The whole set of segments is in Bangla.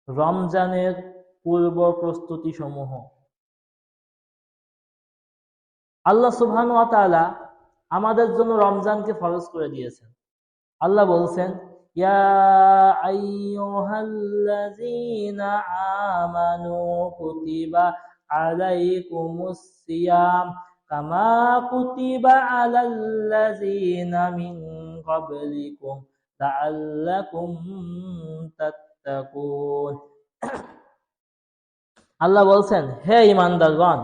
রমজানের পূর্ব প্রস্তুতি সমূহ। আল্লাহ সুবহানাহু ওয়া তাআলা আমাদের জন্য রমজানকে ফরজ করে দিয়েছেন। আল্লাহ বলছেন, ইয়া আইয়ুহাল্লাযীনা আমানু কুতিবা আলাইকুমুস সিয়াম কামা কুতিবা আলাল্লাযীনা মিন ক্বাবলিকুম লাআল্লাকুম তাত্তাকুন। আল্লাহ বলছেন, হে ঈমানদারগণ,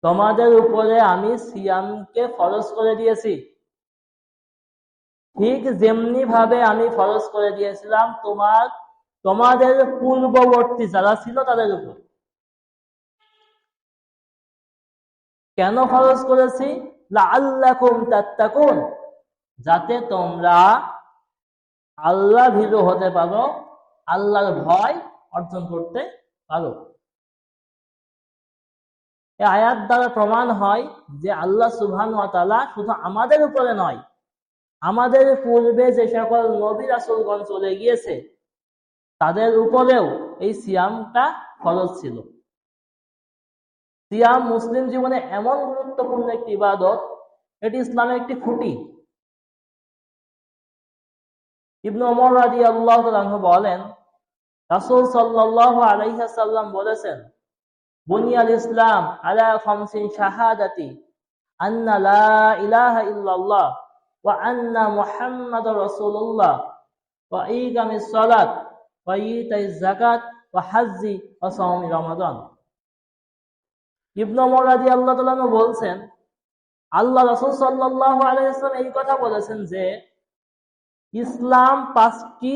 তোমাদের উপরে আমি সিয়ামকে ফরজ করে দিয়েছি, ঠিক যেমনি ভাবে আমি ফরজ করে দিয়েছিলাম তোমাদের পূর্ববর্তী যারা ছিল তাদের উপর। কেন ফরজ করেছি? লাআল্লাকুম তাত্তাকুন, যাতে তোমরা আল্লাহ ভীরু হতে পারো, আল্লাহর ভয় অর্জন করতে পারো। এই আয়াত দ্বারা প্রমাণ হয় যে আল্লাহ সুবহানাহু ওয়া তাআলা শুধু আমাদের উপরে নয়, আমাদের পূর্বে যে সকল নবী রাসূলগণ চলে গিয়েছে তাদের উপরেও এই সিয়ামটা ফরজ ছিল। সিয়াম মুসলিম জীবনে এমন গুরুত্বপূর্ণ একটি ইবাদত, এটি ইসলামের একটি খুঁটি। ইবনে ওমর রাদিয়াল্লাহু তাআলা আনহু বলেন, রাসূল সাল্লাল্লাহু আলাইহি ওয়াসাল্লাম বলেছেন, বুনিয়াল ইসলাম আলা খামসিন শাহাদাতি আন্না লা ইলাহা ইল্লাল্লাহ ওয়া আন্না মুহাম্মাদুর রাসূলুল্লাহ ওয়া ইকামিস সালাত ওয়া ইতাইজ যাকাত ওয়া হজ্জি ওয়া সাওমি রমাদান। ইবনে ওমর রাদিয়াল্লাহু তাআলা আনহু বলছেন, আল্লাহ রাসূল সাল্লাল্লাহু আলাইহি ওয়াসাল্লাম এই কথা বলেছেন যে ইসলাম 5টি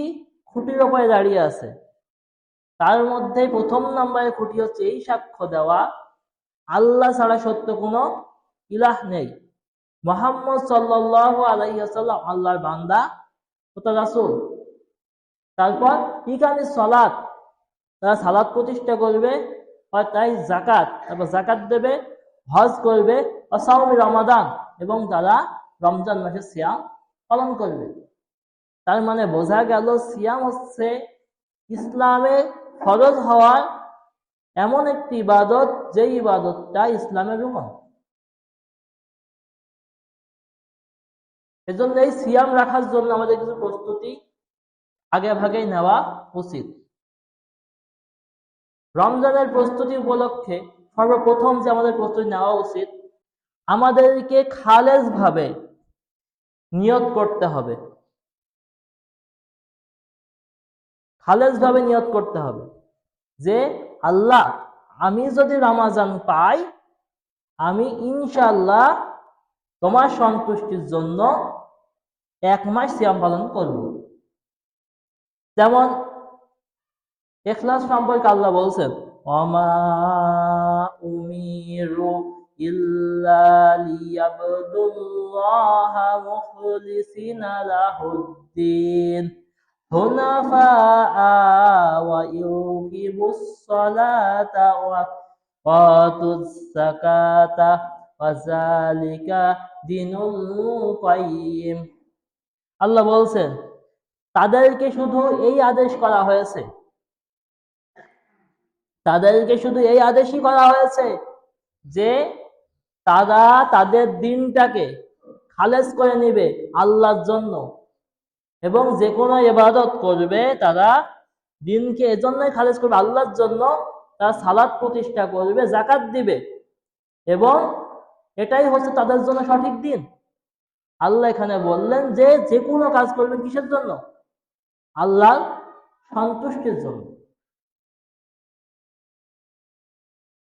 খুঁটির উপরে দাঁড়িয়ে আছে। তার মধ্যে প্রথম নম্বরের খুঁটি হচ্ছে এই সাক্ষ্য দেওয়া আল্লাহ ছাড়া সত্য কোনো ইলাহ নেই, মুহাম্মদ সাল্লাল্লাহু আলাইহি ওয়াসাল্লাম আল্লাহর বান্দা ও তার রাসূল। তারপর ইকামিস সালাত, তারা সালাত প্রতিষ্ঠা করবে, আর তাই যাকাত, তারপর যাকাত দেবে, হজ করবে, আর সাওমি রমাদান, এবং তারা রমজান মাসে সিয়াম পালন করবে। তার মানে বোঝা গেল সিয়াম হচ্ছে ইসলামে ফরজ হওয়ার এমন একটি ইবাদত যে ইবাদতটা ইসলামের রুকন। এজন্য এই সিয়াম রাখার জন্য আমাদের কিছু প্রস্তুতি আগে ভাগেই নেওয়া উচিত। রমজানের প্রস্তুতি উপলক্ষে সর্বপ্রথম যে আমাদের প্রস্তুতি নেওয়া উচিত, আমাদেরকে খালেজ ভাবে নিয়ত করতে হবে। খালেজ ভাবে নিয়ত করতে হবে যে আল্লাহ, আমি যদি রমজান পাই, আমি ইনশাআল্লাহ তোমার সন্তুষ্টির জন্য 1 মাস সিয়াম পালন করব। যেমন ইখলাস সম্পর্কে আল্লাহ বলছেন, ওয়ামা উমিরু ইল্লা লিয়াবুদুল্লাহা মুখলিসিনা লাহুদ্দিন হুনাফা ওয়া ইউকিমুস সালাতা ওয়া আতুজ যাকাতা ওয়া যালিকা দীনুল কাইয়্যিম। আল্লাহ বলছেন, তাদেরকে শুধু এই আদেশ করা হয়েছে, তাদেরকে শুধু এই আদেশই করা হয়েছে যে তারা তাদের দিনটাকে খালেজ করে নেবে আল্লাহর জন্য, এবং যে কোনো ইবাদত করবে তারা দিনকে এজন্যই খালেজ করবে আল্লাহর জন্য, তারা সালাত প্রতিষ্ঠা করবে, যাকাত দিবে, এবং এটাই হচ্ছে তাদের জন্য সঠিক দিন। আল্লাহ এখানে বললেন যে যে কোনো কাজ করবেন কিসের জন্য? আল্লাহর সন্তুষ্টির জন্য।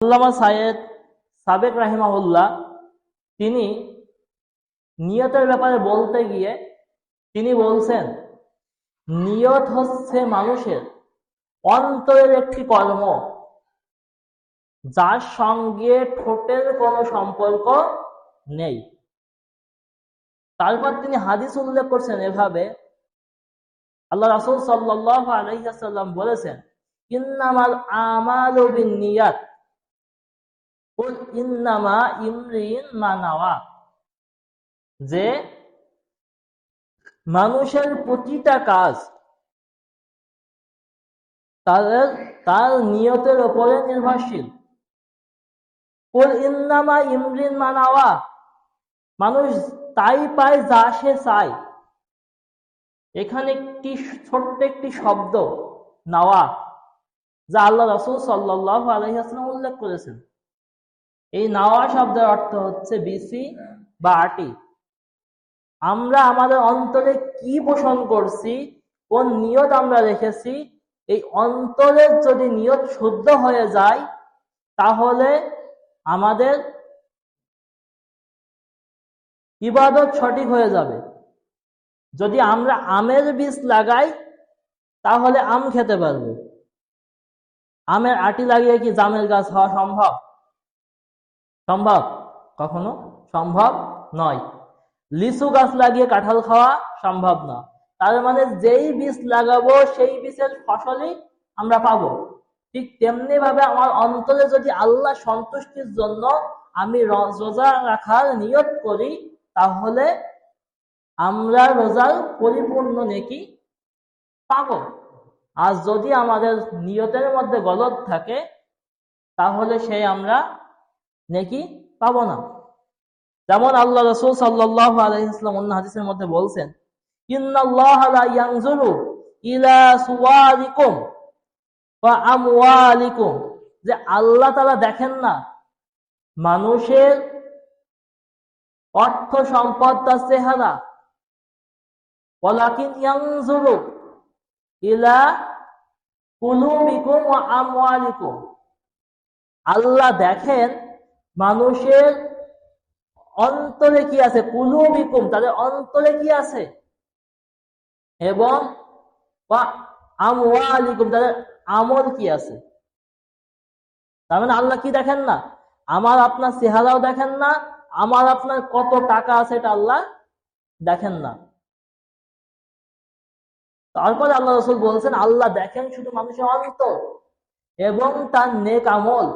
আল্লামা সাইয়েদ সাবেক রাহিমাহুল্লাহ তিনি নিয়তের ব্যাপারে বলতে গিয়ে তিনি বলছেন, নিয়ত হচ্ছে মানুষের অন্তরের একটি কর্ম, যার সঙ্গে ঠোঁটের কোনো সম্পর্ক নেই। তারপর তিনি হাদিস উল্লেখ করছেন এভাবে, আল্লাহ রাসূল সাল্লাল্লাহু আলাইহি ওয়াসাল্লাম বলেছেন, ইন্নামাল আমালু বিন্নিয়াত কুল ইন্নামা ইমরিন মা নাওয়া, যে মানুষের প্রতিটা কাজ তাদের তার নিয়তের উপরে নির্ভরশীল। কুল ইন্নামা ইমরিন মা নাওয়া, মানুষ তাই পায় যা সে চায়। এখানে ছোট্ট একটি শব্দ নাওয়া, যা আল্লাহ রাসূল সাল্লাল্লাহু আলাইহি ওয়াসাল্লাম উল্লেখ করেছেন। এই নাওয়া শব্দের অর্থ হচ্ছে বিসি বা আটি। আমরা আমাদের অন্তরে কি পোষণ করছি, কোন নিয়ত আমরা রেখেছি, এই অন্তরের যদি নিয়ত শুদ্ধ হয়ে যায় তাহলে আমাদের ইবাদত সঠিক হয়ে যাবে। যদি আমরা আমের বীজ লাগাই তাহলে আম খেতে পারবো। আমের আটি লাগিয়ে কি জামের গাছ হওয়া সম্ভব? সম্ভব? কখনো সম্ভব নয়। লিচু গাছ লাগিয়ে কাঁঠাল খাওয়া সম্ভব না। তার মানে যেই বীজ লাগাবো সেই বীজের ফসলই আমরা পাবো। ঠিক তেমনি ভাবে আমার অন্তরে যদি আল্লাহ সন্তুষ্টির জন্য আমি রোজা রাখার নিয়ত করি তাহলে আমরা রোজার পরিপূর্ণ নেকি পাবো। আর যদি আমাদের নিয়তের মধ্যে গলদ থাকে তাহলে আমরা নেকি পাবো না। যেমন আল্লাহ রাসূল সাল্লাল্লাহু আলাইহি ওয়াসাল্লাম অন্য হাদিসের মধ্যে বলছেন, ইন্নাল্লাহা লা ইয়ানজুরু ইলা সুওয়ারিকুম ওয়া আমওয়ালিকুম, যে আল্লাহ তাআলা দেখেন না মানুষের অর্থ সম্পদ তার চেহারা, ওয়ালাকিন ইয়ানজুরু ইলা কুলুবিকুম ওয়া আমওয়ালিকুম, আল্লাহ দেখেন মানুষের অন্তরে কি আছে, কুলুবিকুম তাদের অন্তরে কি আছে, এবং আমওয়ালিকুম তাদের আমল কি আছে। তার মানে আল্লাহ কি দেখেন না? আমার আপনার চেহারাও দেখেন না, আমার আপনার কত টাকা আছে এটা আল্লাহ দেখেন না। তারপরে আল্লাহ রাসূল বলছেন আল্লাহ দেখেন শুধু মানুষের অন্তর এবং তার নেক আমল।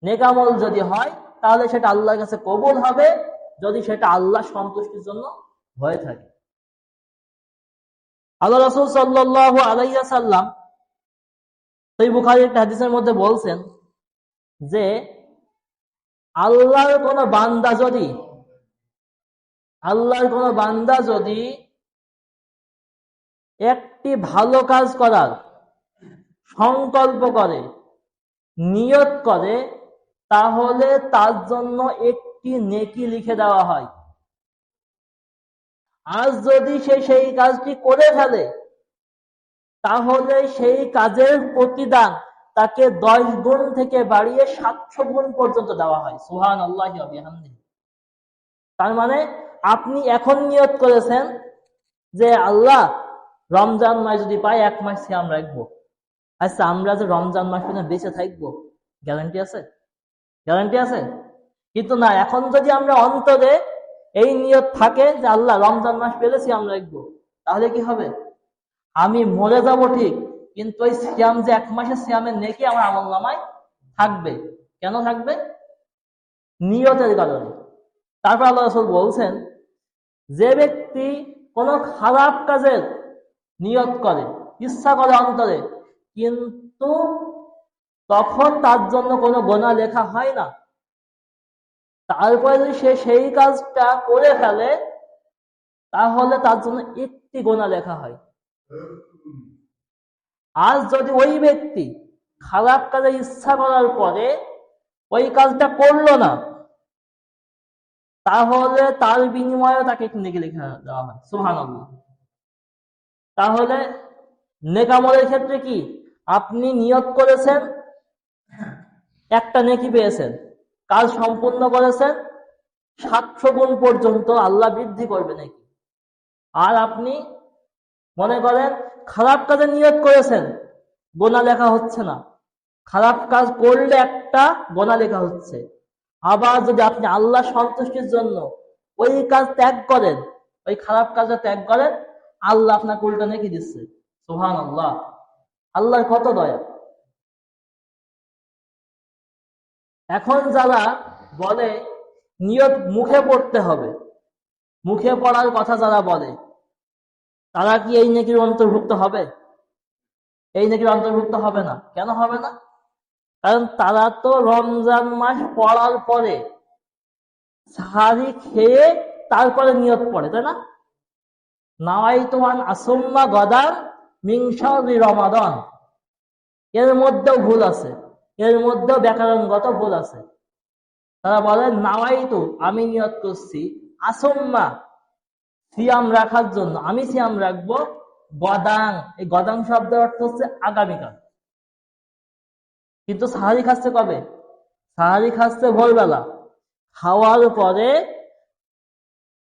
নেক আমল যদি হয় তাহলে সেটা আল্লাহর কাছে কবুল হবে, যদি সেটা আল্লাহ সন্তুষ্টির জন্য হয়ে থাকে। আল্লাহ রাসূল সাল্লাল্লাহু আলাইহি ওয়াসাল্লাম সহিহ বুখারীর একটা হাদিসের মধ্যে বলছেন যে আল্লাহর কোন বান্দা যদি একটি ভালো কাজ করার সংকল্প করে, নিয়ত করে, তাহলে তার জন্য একটি নেকি লিখে দেওয়া হয়। আর যদি সে সেই কাজটি করে ফেলে তাহলে সেই কাজের প্রতিদান তাকে 10 গুণ থেকে বাড়িয়ে 700 গুণ পর্যন্ত দেওয়া হয়। সুবহানাল্লাহি ওয়া বিহামদিহি। তার মানে আপনি এখন নিয়ত করেছেন যে আল্লাহ রমজান মাস যদি পাই 1 মাস সিয়াম রাখবো। আচ্ছা, আমরা যে রমজান মাস পর্যন্ত বেঁচে থাকবো গ্যারান্টি আছে? গ্যারান্টি আছে? কিন্তু না, এখন যদি আমরা অন্তরে এই নিয়ত থাকে যে আল্লাহ রমজান মাস পেলে সিয়াম রাখবো, তাহলে কি হবে? আমি মরে যাব ঠিক, কিন্তু ওই সিয়াম যে 1 মাসের সিয়ামের নেকি আমার আমলনামায় থাকবে। কেন থাকবে? নিয়তের কারণে। তারপর আল্লাহ রাসূল বলছেন যে ব্যক্তি কোনো খারাপ কাজের নিয়ত করে, ইচ্ছা করে অন্তরে, কিন্তু তখন তার জন্য কোনো গুনাহ লেখা হয় না, তারপরে যদি সে সেই কাজটা করে ফেলে তাহলে তার জন্য একটি গুনাহ লেখা হয়। আর যদি ওই ব্যক্তি খারাপ কাজে ইচ্ছা করার পরে ওই কাজটা করলো না, তাহলে তার বিনিময়ে তাকে একটি নেকি লিখে দেওয়া হয়। সুবহানাল্লাহ। তাহলে নেক আমলের ক্ষেত্রে কি আপনি নিয়ত করেছেন, একটা নেকি পেয়েছেন, কাজ সম্পূর্ণ করেছেন, 700 গুণ পর্যন্ত আল্লাহ বৃদ্ধি করবে নাকি। আর আপনি মনে করেন খারাপ কাজে নিয়ত করেছেন, গুনাহ লেখা হচ্ছে না, খারাপ কাজ করলে একটা গুনাহ লেখা হচ্ছে। আবার যদি আপনি আল্লাহ সন্তুষ্টির জন্য ওই কাজ ত্যাগ করেন, ওই খারাপ কাজটা ত্যাগ করেন, আল্লাহ আপনাকে উল্টা নেকি দিচ্ছে। সুবহানাল্লাহ, আল্লাহর কত দয়া। এখন যারা বলে নিয়ত মুখে পড়তে হবে, মুখে পড়ার কথা যারা বলে, তারা কি এই নেকির অন্তর্ভুক্ত হবে? এই নাকি অন্তর্ভুক্ত হবে না? কেন হবে না? কারণ তারা তো রমজান মাস পড়ার পরে সাহারি খেয়ে তারপরে নিয়ত পড়ে, তাই না? নাওয়াইতু আন আসুম্মা গাদান মিন শাহরি রমাদান, এর মধ্যেও ভুল আছে, এর মধ্যেও ব্যাকরণগত ভুল আছে। তারা বলে নাওয়াইতু, আমি নিয়ত করছি, আসুম্মা, সিয়াম রাখার জন্য, আমি সিয়াম রাখবো, গদাং, এই গদাং শব্দের অর্থ হচ্ছে আগামীকাল। কিন্তু সাহারি খাচ্ছে কবে? সাহারি খাচ্ছে ভোরবেলা, খাওয়ার পরে,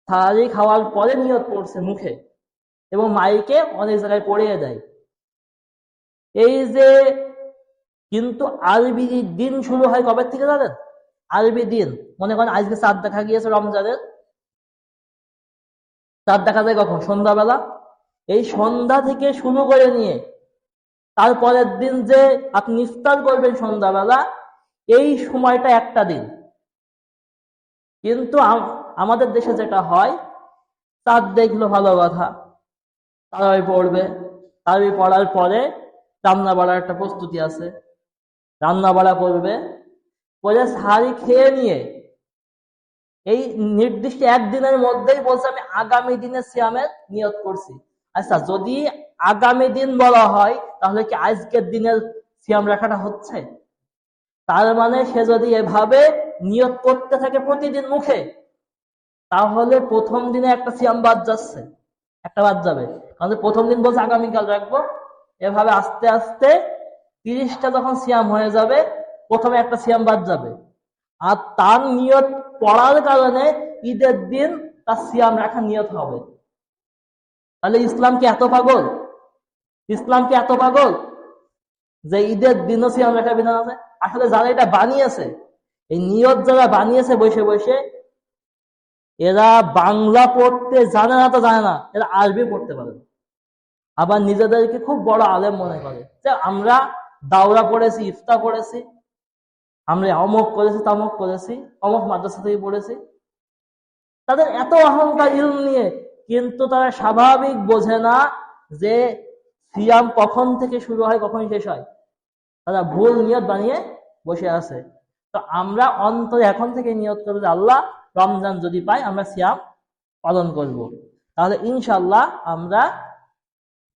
সাহারি খাওয়ার পরে নিয়ত পড়ছে মুখে এবং মাইকে অনেক জায়গায় পড়িয়ে দেয়। এই যে, কিন্তু আরবি দিন শুরু হয় কবে থেকে জানেন? আরবি দিন মনে করেন আজকে চাঁদ দেখা গিয়েছে, রমজানের চাঁদ দেখা যায় কখন? সন্ধ্যাবেলা। এই সন্ধ্যা থেকে শুরু করে নিয়ে তারপরের দিন যে আপনি ইফতার করবেন সন্ধ্যাবেলা, এই সময়টা একটা দিন। কিন্তু আমাদের দেশে যেটা হয়, চাঁদ দেখলো ভালো কথা, তারাবি পড়বে, তারাবি পড়ার পরে রান্না বাড়ার একটা প্রস্তুতি আছে, রান্না বাড়া করবে, পরে সাহারি খেয়ে নিয়ে এই নির্দিষ্ট একদিনের মধ্যেই বলছে আমি আগামী দিনে সিয়ামের নিয়ত করছি। আচ্ছা, যদি আগামী দিন বলা হয় তাহলে কি আজকের দিনের সিয়াম রাখাটা হচ্ছে? তার মানে সে যদি এভাবে নিয়ত করতে থাকে প্রতিদিন মুখে, তাহলে প্রথম দিনে একটা সিয়াম বাদ যাচ্ছে, একটা বাদ যাবে। কারণ প্রথম দিন বলছে আগামীকাল রাখবো, এভাবে আস্তে আস্তে 30টা যখন সিয়াম হয়ে যাবে, প্রথমে একটা সিয়াম বাদ যাবে। আর তার নিয়ত পড়ার কারণে ঈদের দিন তার সিয়াম রাখার নিয়ত হবে। তাহলে ইসলাম কি এত পাগল? ইসলাম কি এত পাগল যে ঈদের দিনও সিয়াম রাখার বিধান আছে? আসলে যারা এটা বানিয়েছে, এই নিয়ত যারা বানিয়েছে বসে বসে, এরা বাংলা পড়তে জানে না তো জানে না, এরা আরবি পড়তে পারে। আবার নিজেদেরকে খুব বড় আলেম মনে করে যে আমরা দাওরা পড়েছি, ইফতা পড়েছি, আমরা অমুক করেছি, তামুক করেছি, অমুক মাদ্রাসা থেকে পড়েছি। তাদের এত অহংকার ইলম নিয়ে, কিন্তু তারা স্বাভাবিক বোঝে না যে সিয়াম কখন থেকে শুরু হয়, কখন শেষ হয়। তারা ভুল নিয়ত বানিয়ে বসে আছে। তো আমরা অন্তরে এখন থেকে নিয়ত করবো যে আল্লাহ, রমজান যদি পাই আমরা সিয়াম পালন করব, তাহলে ইনশাল্লাহ আমরা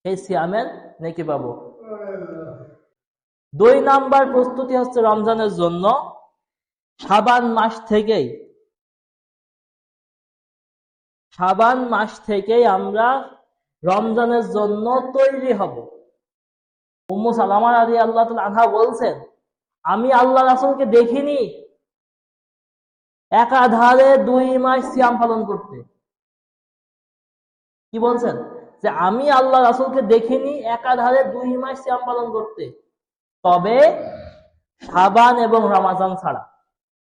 এই সিয়ামের নেকি পাবো। 2 নাম্বার প্রস্তুতি হচ্ছে রমজানের জন্য শাবান মাস থেকেই আমরা রমজানের জন্য তৈরি হব। উম্মু সালামা রাদিয়াল্লাহু তাআলা আনহা বলছেন, আমি আল্লাহ রাসূলকে দেখিনি একাধারে 2 মাস সিয়াম পালন করতে। কি বলছেন? যে আমি আল্লাহ রাসূলকে দেখিনি একাধারে 2 মাস সিয়াম পালন করতে, তবে শাবান এবং রমাজান ছাড়া।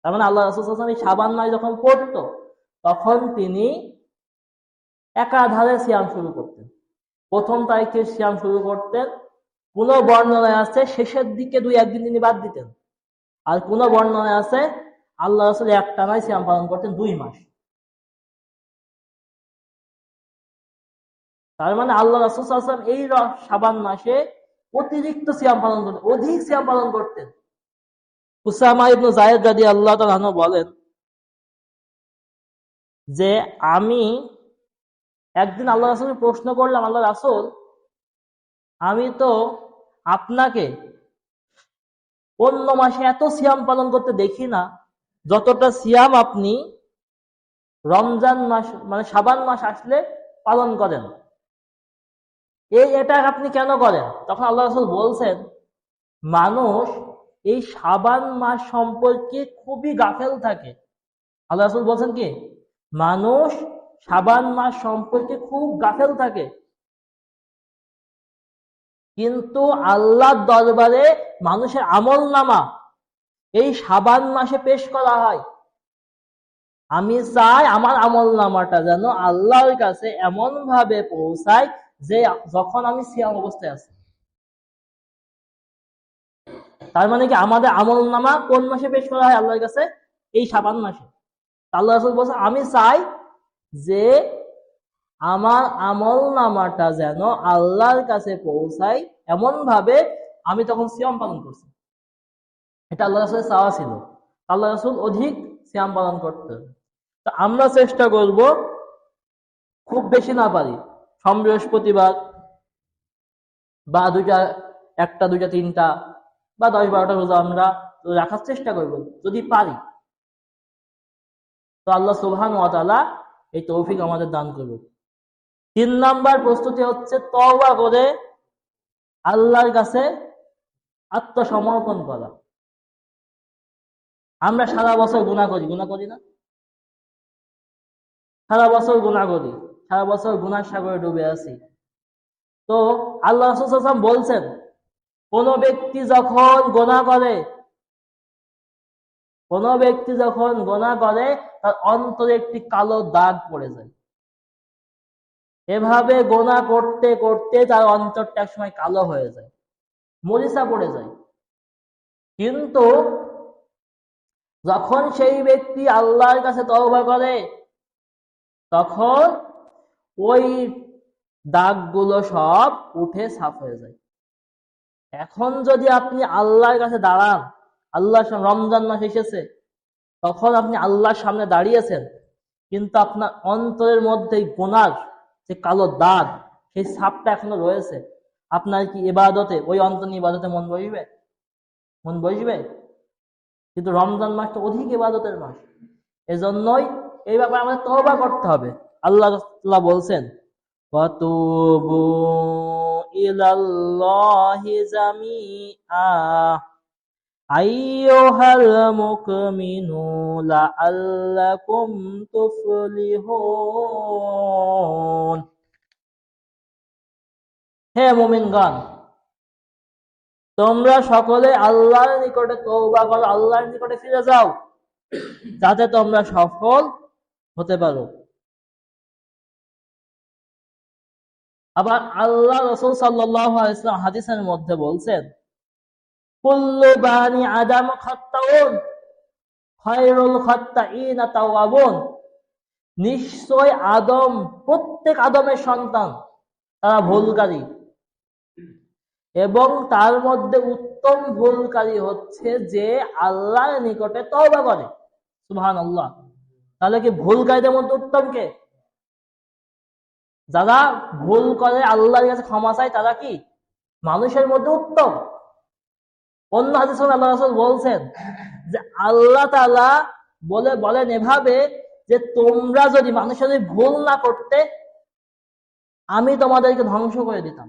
তার মানে আল্লাহ রাসূল সাল্লাল্লাহু আলাইহি ওয়াসাল্লাম শাবান মাস যখন পড়তো, তখন তিনি একাধারে সিয়াম শুরু করতেন। প্রথম তারিখে সিয়াম শুরু করতেন, কোন বর্ণনায় আছে শেষের দিকে 2-1 দিন তিনি বাদ দিতেন, আর কোন বর্ণনায় আছে আল্লাহ রাসূল একটানাই সিয়াম পালন করতেন 2 মাস। তার মানে আল্লাহ রাসূল সাল্লাল্লাহু আলাইহি ওয়াসাল্লাম এই শাবান মাসে অতিরিক্ত সিয়াম পালন করতেন, অধিক সিয়াম পালন করতেন। উসামা ইবনে যায়েদ রাদিয়াল্লাহু তাআলা আনহু বলেন যে আমি একদিন আল্লাহ রাসূলকে প্রশ্ন করলাম, আল্লাহ রাসূল, আমি তো আপনাকে অন্য মাসে এত সিয়াম পালন করতে দেখি না যতটা সিয়াম আপনি রমজান মাস মানে শাবান মাস আসলে পালন করেন, এটা আপনি কেন করেন? তখন আল্লাহ রাসূল বলছেন, মানুষ এই শাবান মাস সম্পর্কে খুবই গাফেল থাকে। আল্লাহ রাসূল বলছেন কি, মানুষ শাবান মাস সম্পর্কে খুব গাফেল থাকে, কিন্তু আল্লাহর দরবারে মানুষের আমলনামা এই শাবান মাসে পেশ করা হয়। আমি চাই আমার আমলনামাটা যেন আল্লাহর কাছে এমন ভাবে পৌঁছায় যে যখন আমি সিয়াম অবস্থায় আছি। তার মানে কি আমাদের আমলনামা কোন মাসে পেশ করা হয় আল্লাহর কাছে? এই শাবান মাসে। আল্লাহ রাসূল বলছেন, আমি চাই যে আমার আমল নামাটা যেন আল্লাহর কাছে পৌঁছায় এমন ভাবে আমি তখন সিয়াম পালন করছি। এটা আল্লাহ রাসূলের চাওয়া ছিল। আল্লাহ রাসূল অধিক সিয়াম পালন করতেন। তো আমরা চেষ্টা করব, খুব বেশি না পারি, সোম বৃহস্পতিবার বা একটা দুইটা তিনটা বা 10-12টা রোজা আমরা রাখার চেষ্টা করব যদি পারি। তো আল্লাহ সুবহানাহু ওয়া তাআলা এই তৌফিক আমাদের দান করুন। 3 নাম্বার প্রস্তুতি হচ্ছে তওবা করে আল্লাহর কাছে আত্মসমর্পণ করা। আমরা সারা বছর গুনাহ করি না? সারা বছর গুনাহ করি, সারা বছর গুনার সাগরে ডুবে আছি। তো আল্লাহ রাসূল সাল্লাল্লাহু আলাইহি ওয়াসাল্লাম বলছেন, কোন ব্যক্তি যখন গুনাহ করে তার অন্তরে একটি কালো দাগ পড়ে যায়। এভাবে গুনাহ করতে করতে তার অন্তরটা একসময় কালো হয়ে যায়, মরিচা পড়ে যায়। কিন্তু যখন সেই ব্যক্তি আল্লাহর কাছে তওবা করে তখন ওই দাগগুলো সব উঠে সাফ হয়ে যায়। এখন যদি আপনি আল্লাহর কাছে দাঁড়ান, আল্লাহর সামনে, রমজান মাস এসেছে, তখন আপনি আল্লাহর সামনে দাঁড়িয়েছেন, কিন্তু আপনার অন্তরের মধ্যে গুনার যে কালো দাগ, সেই ছাপটা এখনো রয়েছে। আপনার কি ইবাদতে, ওই অন্তর ইবাদতে মন বসবে? কিন্তু রমজান মাসটা অধিক ইবাদতের মাস। এজন্যই এই ব্যাপারে আমাদের তওবা করতে হবে। আল্লাহ বলছেন, ফাতুবু ইলাল্লাহি জামিআ আইয়ুহাল মুমিনুনা লাআল্লাকুম তুফলিহুন। হে মুমিনগণ, তোমরা সকলে আল্লাহর নিকটে তওবা করো, আল্লাহর নিকটে ফিরে যাও, যাতে তোমরা সফল হতে পারো। আবার আল্লাহ রাসূল সাল্লাল্লাহু আলাইহি ওয়াসাল্লাম হাদিসের মধ্যে বলছেন, কুল্লু বানি আদম খাত্তাউন খায়রুল খাত্তাইনা তাওয়াবুন। নিশ্চয় প্রত্যেক আদমের সন্তান তারা ভুলকারী, এবং তার মধ্যে উত্তম ভুলকারী হচ্ছে যে আল্লাহর নিকটে তওবা করে। সুবহানাল্লাহ। তাহলে কি ভুলকারীদের মধ্যে উত্তম কে? যারা ভুল করে আল্লাহর কাছে ক্ষমা চায়, তারা কি মানুষের মধ্যে উত্তম। অন্য হাদিসে আল্লাহ রাসূল বলছেন যে আল্লাহ তাআলা বলেন এভাবে যে তোমরা যদি মানুষের ভুল না করতে, আমি তোমাদেরকে ধ্বংস করে দিতাম,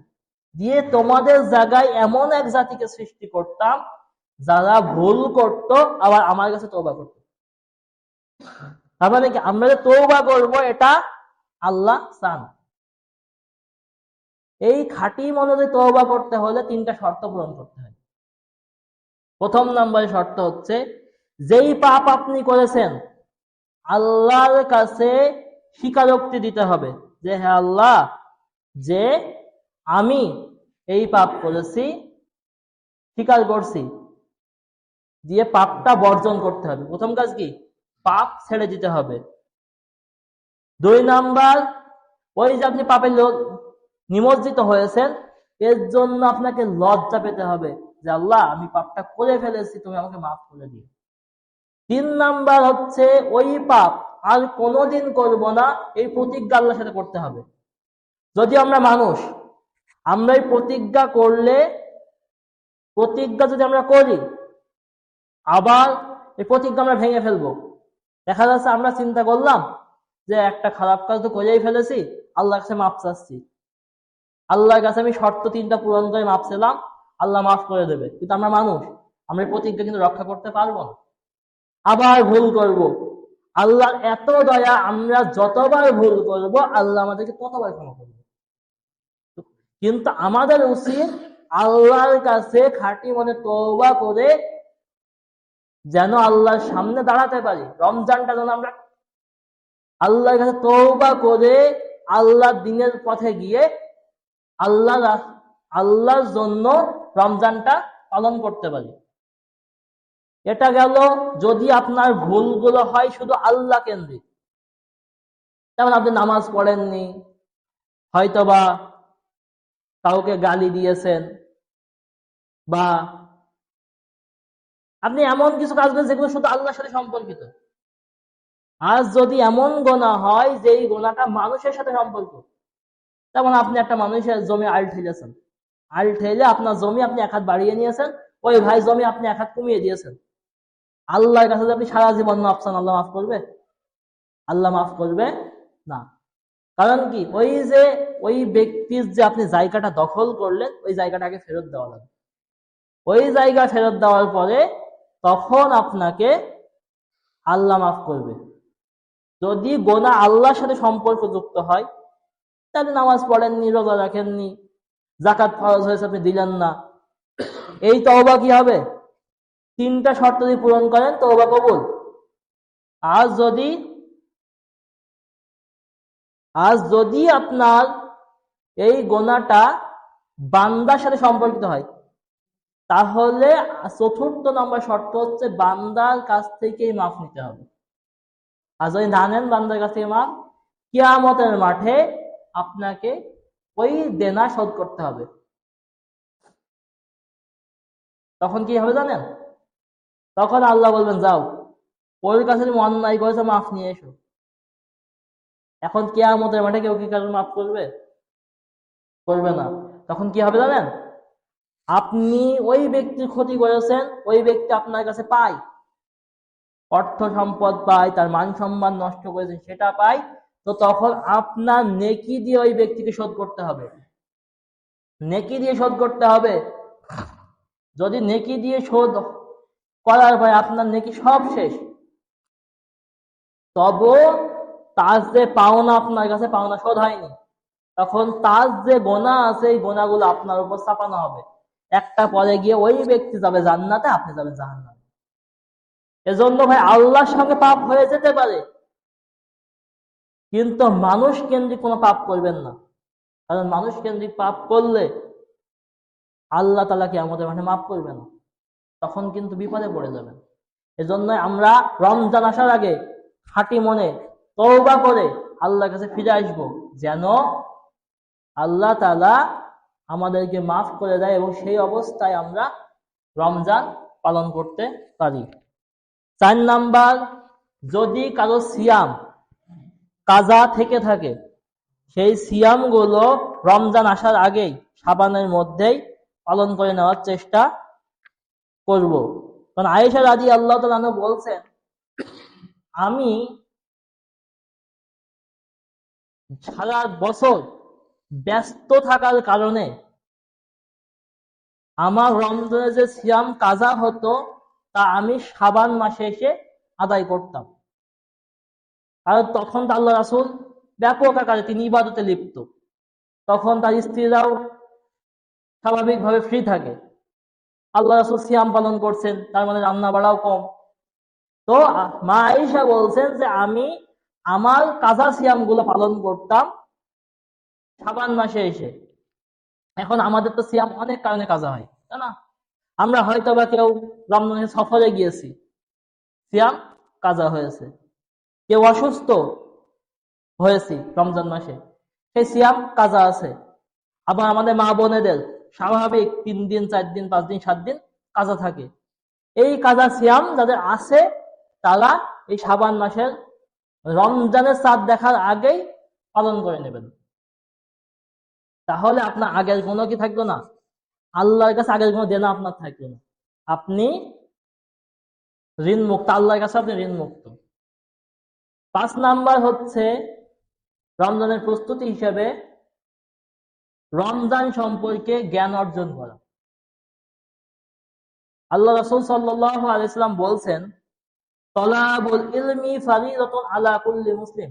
দিয়ে তোমাদের জায়গায় এমন এক জাতিকে সৃষ্টি করতাম যারা ভুল করত আবার আমার কাছে তওবা করত। তার মানে কি আমরা যে তওবা করব এটা আল্লাহ চান। এই খাঁটি মনে তওবা করতে হলে 3টা শর্ত পূরণ করতে হয়। প্রথম নম্বরের শর্ত হচ্ছে, যেই পাপ আপনি করেছেন আল্লাহর কাছে স্বীকারোক্তি দিতে হবে যে হে আল্লাহ, যে আমি এই পাপ করেছি, স্বীকার করছি, দিয়ে পাপটা বর্জন করতে হবে। প্রথম কাজ কি? পাপ ছেড়ে দিতে হবে। 2 নাম্বার, ওই যে আপনি পাপে নিমজ্জিত হয়েছেন, এর জন্য আপনাকে লজ্জা পেতে হবে যে আল্লাহ, আমি পাপটা করে ফেলেছি, তুমি আমাকে মাফ করে দিও। 3 নাম্বার হচ্ছে ওই পাপ আর কোনোদিন করব না, এই প্রতিজ্ঞা আল্লাহর সাথে করতে হবে। যদি আমরা মানুষ, আমরা এই প্রতিজ্ঞা যদি আমরা করি, আবার এই প্রতিজ্ঞা আমরা ভেঙে ফেলবো। দেখা যাচ্ছে আমরা চিন্তা করলাম যে একটা খারাপ কাজ তো করেই ফেলেছি, আল্লাহর কাছে মাফ চাচ্ছি, আল্লাহর কাছে আমি শর্ত 3টা পূরণ করে মাফ চাইলাম, আল্লাহ মাফ করে দেবে। কিন্তু আমরা মানুষ, আমরা এই প্রতিজ্ঞা কিন্তু রক্ষা করতে পারবো না, আবার ভুল করব। আল্লাহর এত দয়া, আমরা যতবার ভুল করব আল্লাহ আমাদেরকে ততবার ক্ষমা করবে। কিন্তু আমাদের উচিত আল্লাহর কাছে খাঁটি মনে তওবা করে যেন আল্লাহর সামনে দাঁড়াতে পারি। রমজানটা যেন আমরা আল্লাহর কাছে তওবা করে আল্লাহর দ্বীনের পথে গিয়ে আল্লাহর জন্য রমজানটা পালন করতে পারি। এটা গেল যদি আপনার ভুলগুলো হয় শুধু আল্লাহ কেন্দ্রিক। যেমন আপনি নামাজ পড়েননি, হয়তোবা কাউকে গালি দিয়েছেন, বা আপনি এমন কিছু কাজ করেন যেগুলো শুধু আল্লাহর সাথে সম্পর্কিত। আর যদি এমন গোনা হয় যে এই গোনাটা মানুষের সাথে সম্পর্ক, যেমন আপনি একটা মানুষের জমি আল ঠেলেছেন, আল ঠেলে আপনার জমি আপনি এক হাত বাড়িয়ে নিয়েছেন, ওই ভাই জমি আপনি এক হাত কমিয়ে দিয়েছেন। আল্লাহর কাছে আপনি সারা জীবন মাফ চান, আল্লাহ মাফ করবে? আল্লাহ মাফ করবে না। কারণ কি, ওই ব্যক্তির যে আপনি জায়গাটা দখল করলেন, ওই জায়গাটাকে ফেরত দেওয়া লাগবে। ওই জায়গা ফেরত দেওয়ার পরে তখন আপনাকে আল্লাহ মাফ করবে। যদি গোনা আল্লাহর সাথে সম্পর্ক যুক্ত হয়, তাহলে নামাজ পড়েননি, রোজা রাখেননি, যাকাত ফরজ হয়েছে আপনি দিলেন না, এই তওবা কি হবে? 3টা শর্ত যদি পূরণ করেন তওবা কবুল। আজ যদি আপনার এই গোনাটা বান্দার সাথে সম্পর্কিত হয়, তাহলে 4র্থ নম্বর শর্ত হচ্ছে বান্দার কাছ থেকেই মাফ নিতে হবে। আর যদি না নেন বান্দার কাছ থেকে মাফ, কিয়ামতের মাঠে আপনাকে ওই দেনা শোধ করতে হবে। তখন কি হবে জানেন? তখন আল্লাহ বলবেন, যাও ওর কাছে তুমি অন্যায় করেছো, মাফ নিয়ে এসো। এখন কিয়ামতের মাঠে কেউ কি কারণ মাফ করবে? করবে না। তখন কি হবে জানেন? আপনি ওই ব্যক্তির ক্ষতি করেছেন, ওই ব্যক্তি আপনার কাছে পায়, অর্থ সম্পদ পায়, তার মান সম্মান নষ্ট করেছেন সেটা পায়, তো তখন আপনার নেকি দিয়ে ওই ব্যক্তিকে শোধ করতে হবে। নেকি দিয়ে শোধ করতে হবে। যদি নেকি দিয়ে শোধ করার পরে আপনার নেকি সব শেষ, তবে তার যে পাওনা আপনার কাছে পাওনা শোধ হয়নি, তখন তার যে গোনা আছে এই গোনাগুলো আপনার উপর চাপানো হবে। একটা পরে গিয়ে ওই ব্যক্তি যাবে জান্নাতে, আপনি যাবেন জাহান্নামে। এজন্য ভাই, আল্লাহর সঙ্গে পাপ হয়ে যেতে পারে, কিন্তু মানুষ কেন্দ্রিক কোনো পাপ করবেন না। কারণ মানুষ কেন্দ্রিক পাপ করলে আল্লাহ তাআলা কিয়ামতের মাঠে মাফ করবে না, তখন কিন্তু বিপদে পড়ে যাবেন। এজন্য আমরা রমজান আসার আগে খাঁটি মনে তওবা করে আল্লাহর কাছে ফিরে আসবো, যেন আল্লাহ তাআলা আমাদেরকে মাফ করে দেয় এবং সেই অবস্থায় আমরা রমজান পালন করতে পারি। 4 নাম্বার, যদি কারো সিয়াম কাজা থেকে থাকে, সেই সিয়াম গুলো রমজান আসার আগেই, শাবানের মধ্যেই পালন করে নেওয়ার চেষ্টা করব। কারণ আয়েশা রাদিয়াল্লাহু তাআলা আনহা বলছেন, আমি সারা বছর ব্যস্ত থাকার কারণে আমার রমজানের যে সিয়াম কাজা হতো, তা আমি শাবান মাসে এসে আদায় করতাম। আর তখন তো আল্লাহ রাসূল ব্যাপক আকারে তিনি ইবাদতে লিপ্ত, তখন তার স্ত্রীরাও স্বাভাবিকভাবে ফ্রি থাকে। আল্লাহ রাসূল সিয়াম পালন করছেন, তার মানে রান্না বাড়াও কম। তো মা আয়েশা বলছেন যে আমি আমার কাজা সিয়াম গুলো পালন করতাম শাবান মাসে এসে। এখন আমাদের তো সিয়াম অনেক কারণে কাজা হয়, তাই না? আমরা হয়তো বা কেউ রমজানের সফরে গিয়েছি, সিয়াম কাজা হয়েছে। কেউ অসুস্থ হয়েছি রমজান মাসে, সেই সিয়াম কাজা আছে। আবার আমাদের মা বোনেদের স্বাভাবিক 3 দিন 4 দিন 5 দিন 7 দিন কাজা থাকে। এই কাজা সিয়াম যাদের আছে, তারা এই শাবান মাসের রমজানের চাঁদ দেখার আগেই পালন করে নেবেন। তাহলে আপনার আগের কোনো কি থাকলো না, আল্লাহর কাছে আগের কোনো দেনা আপনার থাকলো না, আপনি ঋণ মুক্ত, আল্লাহর কাছে আপনি ঋণ মুক্ত। 5 নাম্বার হচ্ছে রমজানের প্রস্তুতি হিসেবে রমজান সম্পর্কে জ্ঞান অর্জন করা। আল্লাহ রাসূল সাল্লাল্লাহু আলাইহি ওয়াসাল্লাম বলছেন, তলাবুল ইলমি ফারিদাতুন আলা কুল্লি মুসলিম,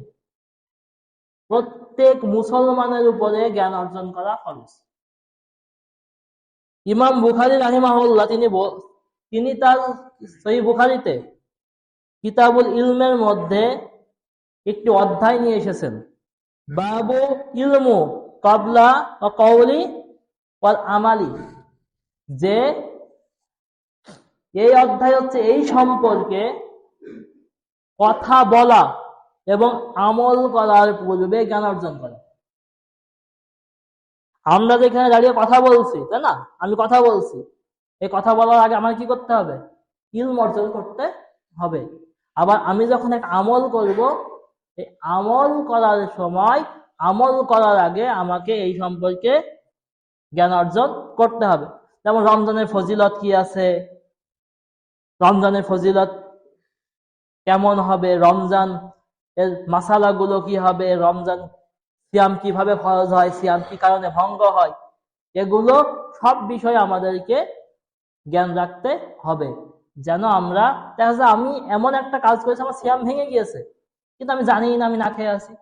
প্রত্যেক মুসলমানের উপরে জ্ঞান অর্জন করা ফরজ। ইমাম বুখারী রাহিমাহুল্লাহ তিনি তার সহিহ বুখারীতে কিতাবুল ইলমের মধ্যে একটি অধ্যায় নিয়ে এসেছেন, বাবু ইলমু ক্বাবলা ওয়া কওলি ওয়াল আমালি, যে এই অধ্যায় হচ্ছে এই সম্পর্কে কথা বলা এবং আমল করার পূর্বে জ্ঞান অর্জন করা। আমরা যেখানে দাঁড়িয়ে কথা বলছি, তাই না, আমি কথা বলছি, এই কথা বলার আগে আমার কি করতে হবে? ইলম অর্জন করতে হবে। আবার আমি যখন এক আমল করব, এই আমল করার সময়, আমল করার আগে আমাকে এই সম্পর্কে জ্ঞান অর্জন করতে হবে। যেমন রমজানের ফজিলত কি আছে, রমজানের ফজিলত কেমন হবে, রমজান এর মাসালাগুলো কি হবে, রমজান সিয়াম কিভাবে ফরজ হয়, সিয়াম কি কারণে ভঙ্গ হয়, এগুলো সব বিষয়ে আমাদেরকে জ্ঞান রাখতে হবে। যেন আমরা দেখা যায় আমি এমন একটা কাজ করেছি আমার সিয়াম ভেঙে গিয়েছে, কিন্তু আমি জানি না, আমি না খেয়ে আছি।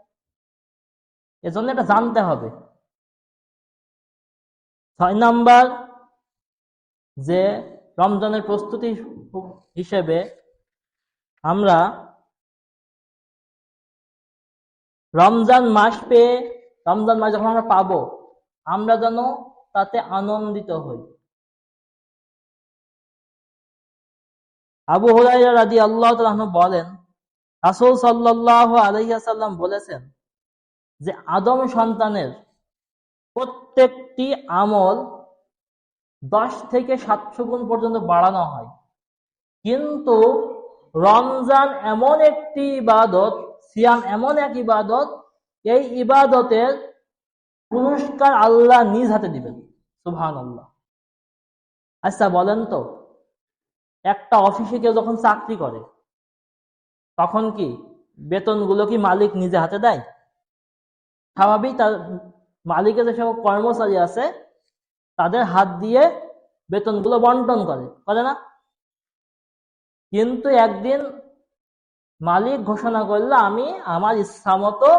এজন্য এটা জানতে হবে। 6 নাম্বার, যে রমজানের প্রস্তুতি হিসেবে আমরা রমজান মাস পেয়ে, রমজান মাস যখন আমরা পাবো, আমরা যেন তাতে আনন্দিত হই। আবু হুরায়রা রাদিয়াল্লাহু তাআলা আনহু বলেন, রাসূল সাল্লাল্লাহু আলাইহি ওয়াসাল্লাম বলেছেন যে আদম সন্তানের প্রত্যেকটি আমল 10 থেকে 700 গুণ পর্যন্ত বাড়ানো হয়, কিন্তু রমজান এমন একটি ইবাদত, সিয়াম এমন এক ইবাদত, এই ইবাদতের পুরস্কার আল্লাহ নিজ হাতে দিবেন। সুবহানাল্লাহ। আচ্ছা বলেন তো, একটা অফিসে কেউ যখন চাকরি করে, তখন কি বেতনগুলো কি মালিক নিজে হাতে দেয়? স্বাভাবিক তার মালিকের যেসব কর্মচারী আছে তাদের হাত দিয়ে বেতনগুলো বন্টন করে না? কিন্তু একদিন মালিক ঘোষণা করলো, আমি আমার ইচ্ছা মতো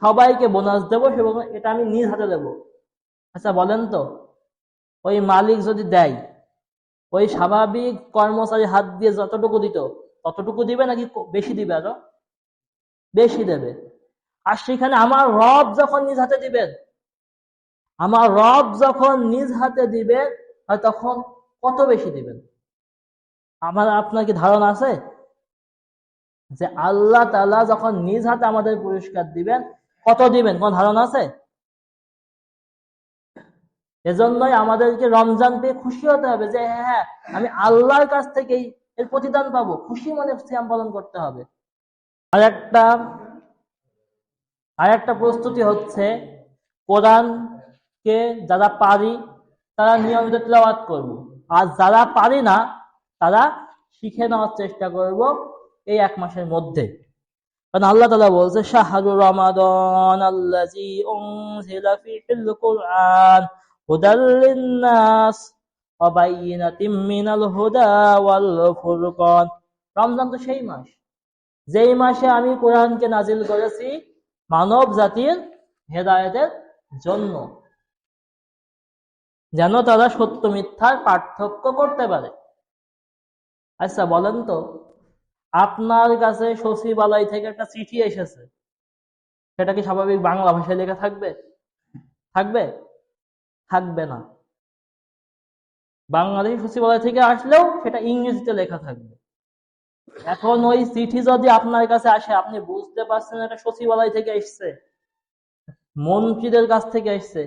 সবাইকে বোনাস দেবো, এটা আমি নিজ হাতে দেব। আচ্ছা বলেন তো, ওই মালিক যদি দেয়, ওই স্বাভাবিক কর্মচারী হাত দিয়ে যতটুকু দিত ততটুকু দিবে নাকি বেশি দিবে? আরো বেশি দেবে। আর সেখানে আমার রব যখন নিজ হাতে দিবেন, আমার রব যখন নিজ হাতে দিবেন, তখন কত বেশি দিবেন? আপনার কি ধারণা আছে যে আল্লাহ তাআলা যখন নিজ হাতে আমাদের পুরস্কার দিবেন, কত দিবেন? কোন ধারণা আছে? এজন্যই আমাদেরকে রমজান পেয়ে খুশি হতে হবে যে হ্যাঁ, আমি আল্লাহর কাছ থেকেই এর প্রতিদান পাবো, খুশি মনে সিয়াম পালন করতে হবে। আরেকটা প্রস্তুতি হচ্ছে, কোরআনকে যারা পারি তারা নিয়মিত তিলাওয়াত করব, আর যারা পারি না তারা শিখে নেওয়ার চেষ্টা করব এই 1 মাসের মধ্যে। কারণ আল্লাহ তাআলা বলছে, শাহরু রমাদান আল্লাযী উনজিলা ফীহিল কুরআন হুদাল লিন-নাস ওয়া বাইয়িনাতিম মিনাল হুদা ওয়াল ফুরকান। রমজান তো সেই মাস, যেই মাসে আমি কোরআনকে নাজিল করেছি মানব জাতির হেদায়েতের জন্য, যেন তারা সত্য মিথ্যার পার্থক্য করতে পারে। আচ্ছা বলেন তো, আপনার কাছে সচিবালয় থেকে একটা চিঠি এসেছে, সেটা কি স্বাভাবিক বাংলা ভাষায় লেখা থাকবে? থাকবে না। বাংলাদেশ সচিবালয় থেকে আসলেও সেটা ইংরেজিতে লেখা থাকবে। এখন ওই চিঠি যদি আপনার কাছে আসে, আপনি বুঝতে পারছেন এটা সচিবালয় থেকে এসছে, মন্ত্রীদের কাছ থেকে এসছে,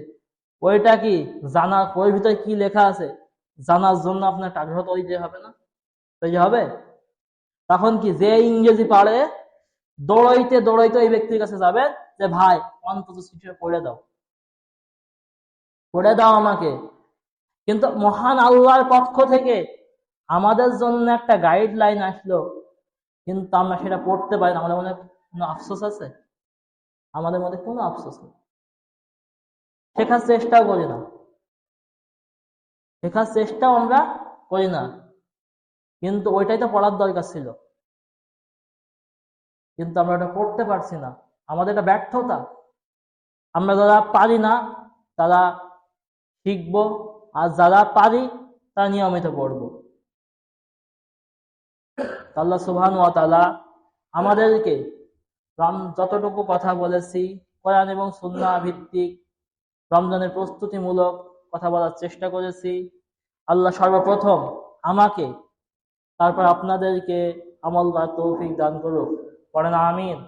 ওইটা কি জানার, ওই ভিতরে কি লেখা আছে জানার জন্য আপনার আগ্রহ তৈরি হবে না? তৈরি হবে। তখন কি যে ইংরেজি পারে দৌড়াইতে দৌড়াইতে এই ব্যক্তির কাছে যাবেন যে ভাই অন্তত চিঠিটা পড়ে দাও আমাকে। কিন্তু মহান আল্লাহর পক্ষ থেকে আমাদের জন্য একটা গাইডলাইন আসলো, কিন্তু আমরা সেটা পড়তে পারি না। আমাদের মনে কোনো আফসোস আছে? আমাদের মধ্যে কোনো আফসোস নেই, শেখার চেষ্টাও করি না, কিন্তু ওইটাই তো পড়ার দরকার ছিল, কিন্তু আমরা এটা পড়তে পারছি না। আমাদের এটা ব্যর্থতা। আমরা যারা পারি না তারা শিখবো, আর যারা পারি তারা নিয়মিত পড়বো। আল্লাহ সুবহানাহু ওয়া তাআলা আমাদেরকে যতটুকু কথা বলেছি কোরআন এবং সুন্নাহ ভিত্তিক রমজানের প্রস্তুতিমূলক কথা বলার চেষ্টা করেছি, আল্লাহ সর্বপ্রথম আমাকে, তারপর আপনাদেরকে আমল করার তৌফিক দান করুক। পড়েন আমিন।